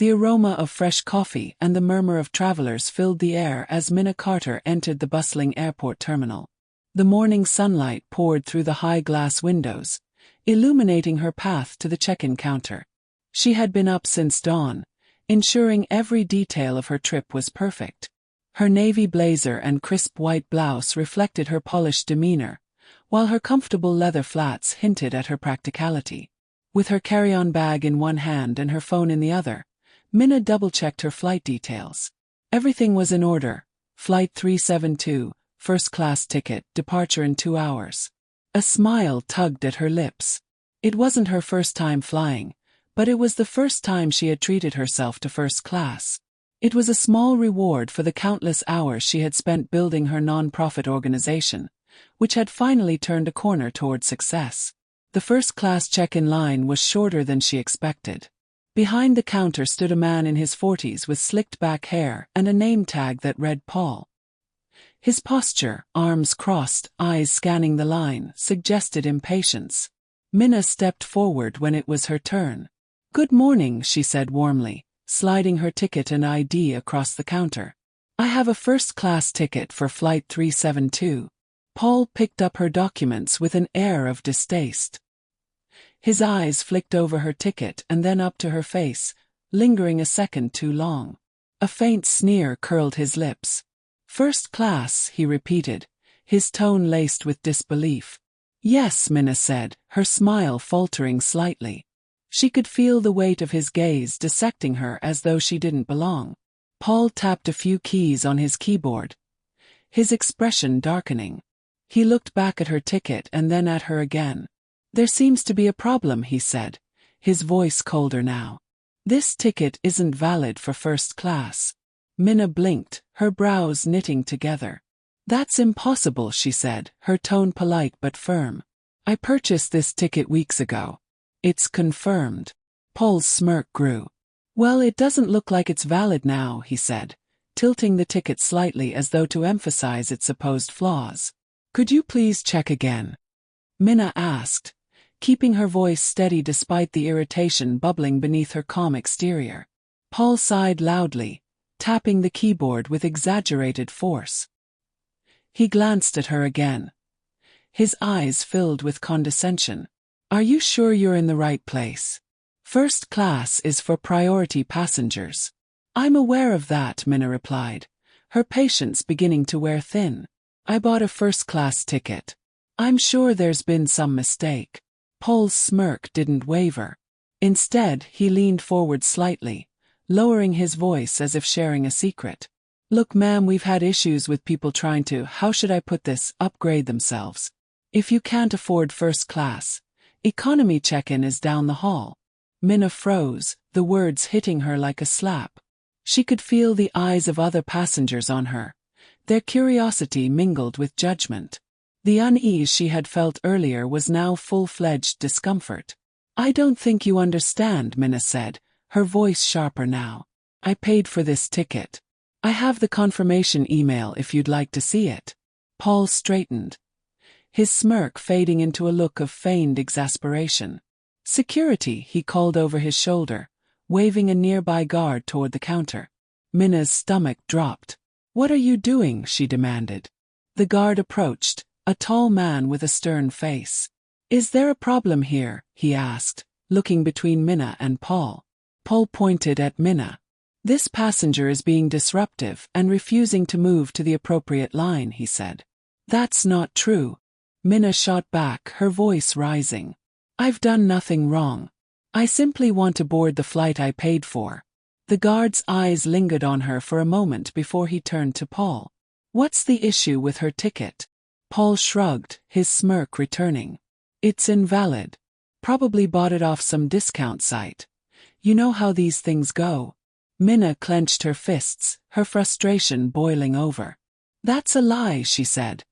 The aroma of fresh coffee and the murmur of travelers filled the air as Minna Carter entered the bustling airport terminal. The morning sunlight poured through the high glass windows, illuminating her path to the check-in counter. She had been up since dawn, ensuring every detail of her trip was perfect. Her navy blazer and crisp white blouse reflected her polished demeanor, while her comfortable leather flats hinted at her practicality. With her carry-on bag in one hand and her phone in the other, Minna double-checked her flight details. Everything was in order. Flight 372, first-class ticket, departure in 2 hours. A smile tugged at her lips. It wasn't her first time flying, but it was the first time she had treated herself to first class. It was a small reward for the countless hours she had spent building her non-profit organization, which had finally turned a corner toward success. The first-class check-in line was shorter than she expected. Behind the counter stood a man in his 40s with slicked-back hair and a name tag that read Paul. His posture, arms crossed, eyes scanning the line, suggested impatience. Minna stepped forward when it was her turn. "Good morning," she said warmly, sliding her ticket and ID across the counter. "I have a first-class ticket for Flight 372. Paul picked up her documents with an air of distaste. His eyes flicked over her ticket and then up to her face, lingering a second too long. A faint sneer curled his lips. "First class," he repeated, his tone laced with disbelief. "Yes," Minna said, her smile faltering slightly. She could feel the weight of his gaze dissecting her as though she didn't belong. Paul tapped a few keys on his keyboard, his expression darkening. He looked back at her ticket and then at her again. "There seems to be a problem," he said, his voice colder now. "This ticket isn't valid for first class." Minna blinked, her brows knitting together. "That's impossible," she said, her tone polite but firm. "I purchased this ticket weeks ago. It's confirmed." Paul's smirk grew. "Well, it doesn't look like it's valid now," he said, tilting the ticket slightly as though to emphasize its supposed flaws. "Could you please check again?" Minna asked, keeping her voice steady despite the irritation bubbling beneath her calm exterior. Paul sighed loudly, tapping the keyboard with exaggerated force. He glanced at her again, his eyes filled with condescension. "Are you sure you're in the right place? First class is for priority passengers." "I'm aware of that," Minna replied, her patience beginning to wear thin. "I bought a first-class ticket. I'm sure there's been some mistake." Paul's smirk didn't waver. Instead, he leaned forward slightly, lowering his voice as if sharing a secret. "Look, ma'am, we've had issues with people trying to, how should I put this, upgrade themselves. If you can't afford first class, economy check-in is down the hall." Minna froze, the words hitting her like a slap. She could feel the eyes of other passengers on her, their curiosity mingled with judgment. The unease she had felt earlier was now full-fledged discomfort. "I don't think you understand," Minna said, her voice sharper now. "I paid for this ticket. I have the confirmation email if you'd like to see it." Paul straightened, his smirk fading into a look of feigned exasperation. "Security," he called over his shoulder, waving a nearby guard toward the counter. Minna's stomach dropped. "What are you doing?" she demanded. The guard approached, a tall man with a stern face. "Is there a problem here?" he asked, looking between Minna and Paul. Paul pointed at Minna. "This passenger is being disruptive and refusing to move to the appropriate line," he said. "That's not true." Minna shot back, her voice rising. "I've done nothing wrong. I simply want to board the flight I paid for." The guard's eyes lingered on her for a moment before he turned to Paul. "What's the issue with her ticket?" Paul shrugged, his smirk returning. "It's invalid. Probably bought it off some discount site. You know how these things go." Minna clenched her fists, her frustration boiling over. "That's a lie," she said,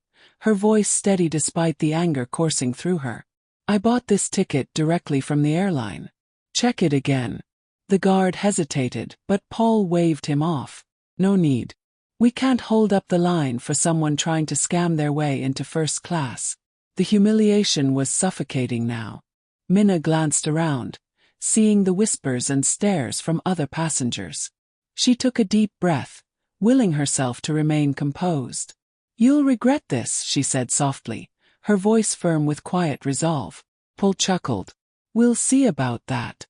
her voice steady despite the anger coursing through her. "I bought this ticket directly from the airline. Check it again." The guard hesitated, but Paul waved him off. "No need. We can't hold up the line for someone trying to scam their way into first class." The humiliation was suffocating now. Minna glanced around, seeing the whispers and stares from other passengers. She took a deep breath, willing herself to remain composed. "You'll regret this," she said softly, her voice firm with quiet resolve. Paul chuckled. "We'll see about that."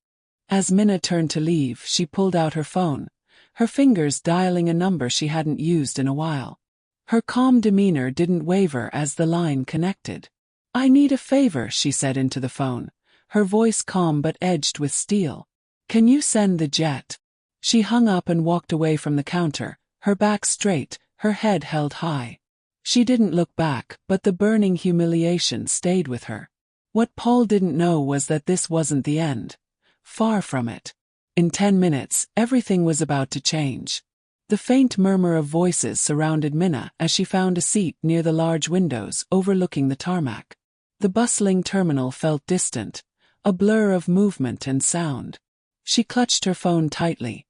As Minna turned to leave, she pulled out her phone, her fingers dialing a number she hadn't used in a while. Her calm demeanor didn't waver as the line connected. "I need a favor," she said into the phone, her voice calm but edged with steel. "Can you send the jet?" She hung up and walked away from the counter, her back straight, her head held high. She didn't look back, but the burning humiliation stayed with her. What Paul didn't know was that this wasn't the end. Far from it. In 10 minutes, everything was about to change. The faint murmur of voices surrounded Minna as she found a seat near the large windows overlooking the tarmac. The bustling terminal felt distant, a blur of movement and sound. She clutched her phone tightly,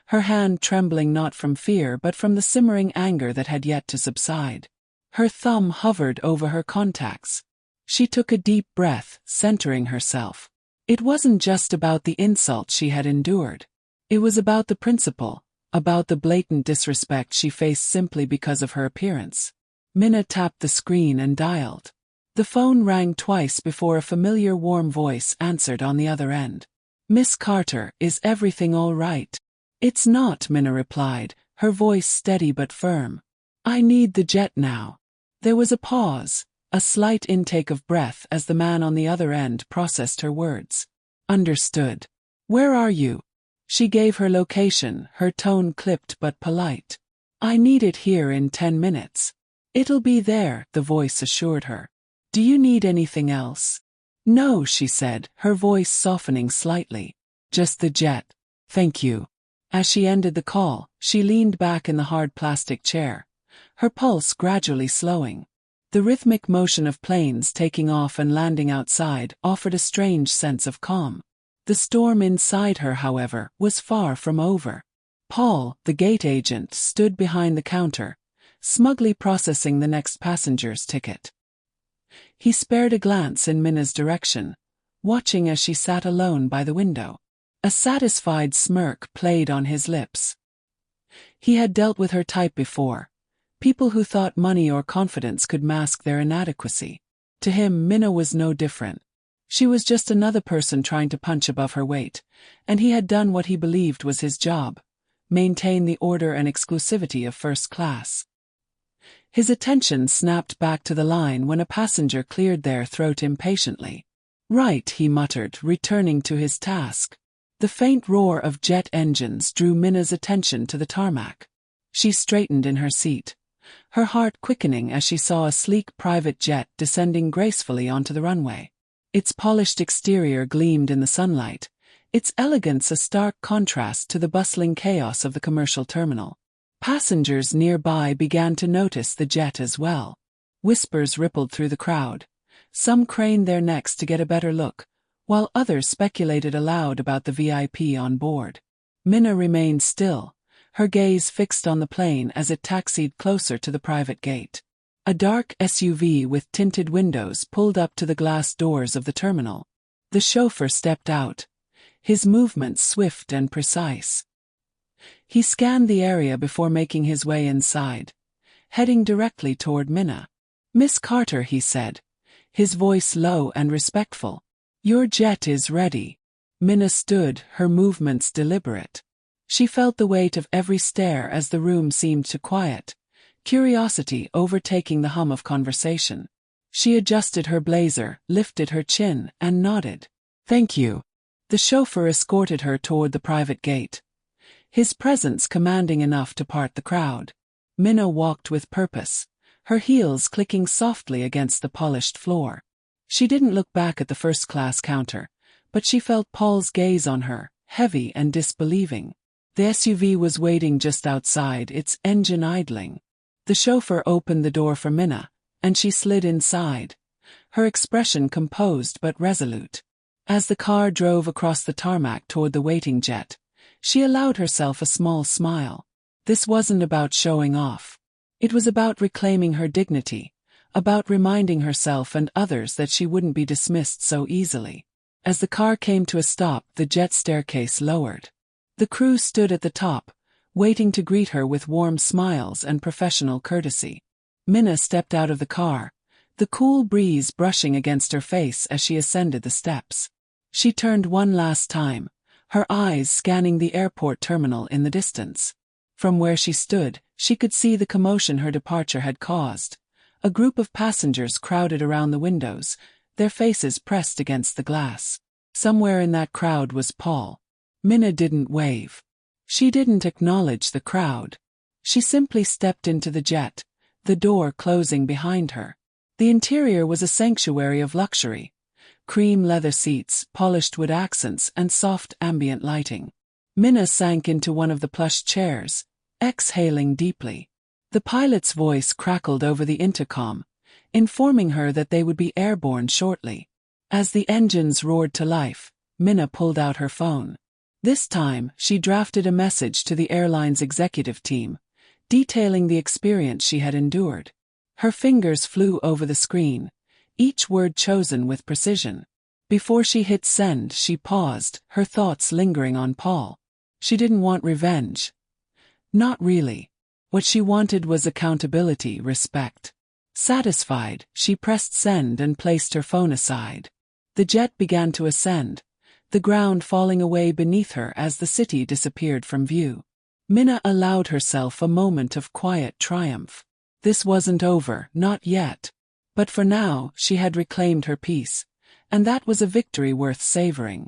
her hand trembling not from fear but from the simmering anger that had yet to subside. Her thumb hovered over her contacts. She took a deep breath, centering herself. It wasn't just about the insult she had endured. It was about the principle, about the blatant disrespect she faced simply because of her appearance. Minna tapped the screen and dialed. The phone rang twice before a familiar warm voice answered on the other end. "Miss Carter, is everything all right?" "It's not," Minna replied, her voice steady but firm. "I need the jet now." There was a pause, a slight intake of breath as the man on the other end processed her words. "Understood. Where are you?" She gave her location, her tone clipped but polite. "I need it here in 10 minutes. "It'll be there," the voice assured her. "Do you need anything else?" "No," she said, her voice softening slightly. "Just the jet. Thank you." As she ended the call, she leaned back in the hard plastic chair, her pulse gradually slowing. The rhythmic motion of planes taking off and landing outside offered a strange sense of calm. The storm inside her, however, was far from over. Paul, the gate agent, stood behind the counter, smugly processing the next passenger's ticket. He spared a glance in Minna's direction, watching as she sat alone by the window. A satisfied smirk played on his lips. He had dealt with her type before. People who thought money or confidence could mask their inadequacy. To him, Minna was no different. She was just another person trying to punch above her weight, and he had done what he believed was his job: maintain the order and exclusivity of first class. His attention snapped back to the line when a passenger cleared their throat impatiently. "Right," he muttered, returning to his task. The faint roar of jet engines drew Minna's attention to the tarmac. She straightened in her seat, her heart quickening as she saw a sleek private jet descending gracefully onto the runway. Its polished exterior gleamed in the sunlight, its elegance a stark contrast to the bustling chaos of the commercial terminal. Passengers nearby began to notice the jet as well. Whispers rippled through the crowd. Some craned their necks to get a better look, while others speculated aloud about the VIP on board. Minna remained still, her gaze fixed on the plane as it taxied closer to the private gate. A dark SUV with tinted windows pulled up to the glass doors of the terminal. The chauffeur stepped out, his movements swift and precise. He scanned the area before making his way inside, heading directly toward Minna. "Miss Carter," he said, his voice low and respectful. "Your jet is ready." Minna stood, her movements deliberate. She felt the weight of every stare as the room seemed to quiet, curiosity overtaking the hum of conversation. She adjusted her blazer, lifted her chin, and nodded. "Thank you." The chauffeur escorted her toward the private gate, his presence commanding enough to part the crowd. Minna walked with purpose, her heels clicking softly against the polished floor. She didn't look back at the first-class counter, but she felt Paul's gaze on her, heavy and disbelieving. The SUV was waiting just outside, its engine idling. The chauffeur opened the door for Minna, and she slid inside, her expression composed but resolute. As the car drove across the tarmac toward the waiting jet, she allowed herself a small smile. This wasn't about showing off. It was about reclaiming her dignity, about reminding herself and others that she wouldn't be dismissed so easily. As the car came to a stop, the jet staircase lowered. The crew stood at the top, waiting to greet her with warm smiles and professional courtesy. Minna stepped out of the car, the cool breeze brushing against her face as she ascended the steps. She turned one last time, her eyes scanning the airport terminal in the distance. From where she stood, she could see the commotion her departure had caused. A group of passengers crowded around the windows, their faces pressed against the glass. Somewhere in that crowd was Paul. Minna didn't wave. She didn't acknowledge the crowd. She simply stepped into the jet, the door closing behind her. The interior was a sanctuary of luxury. Cream leather seats, polished wood accents, and soft ambient lighting. Minna sank into one of the plush chairs, exhaling deeply. The pilot's voice crackled over the intercom, informing her that they would be airborne shortly. As the engines roared to life, Minna pulled out her phone. This time, she drafted a message to the airline's executive team, detailing the experience she had endured. Her fingers flew over the screen, each word chosen with precision. Before she hit send, she paused, her thoughts lingering on Paul. She didn't want revenge. Not really. What she wanted was accountability, respect. Satisfied, she pressed send and placed her phone aside. The jet began to ascend, the ground falling away beneath her as the city disappeared from view. Minna allowed herself a moment of quiet triumph. This wasn't over, not yet. But for now, she had reclaimed her peace, and that was a victory worth savoring.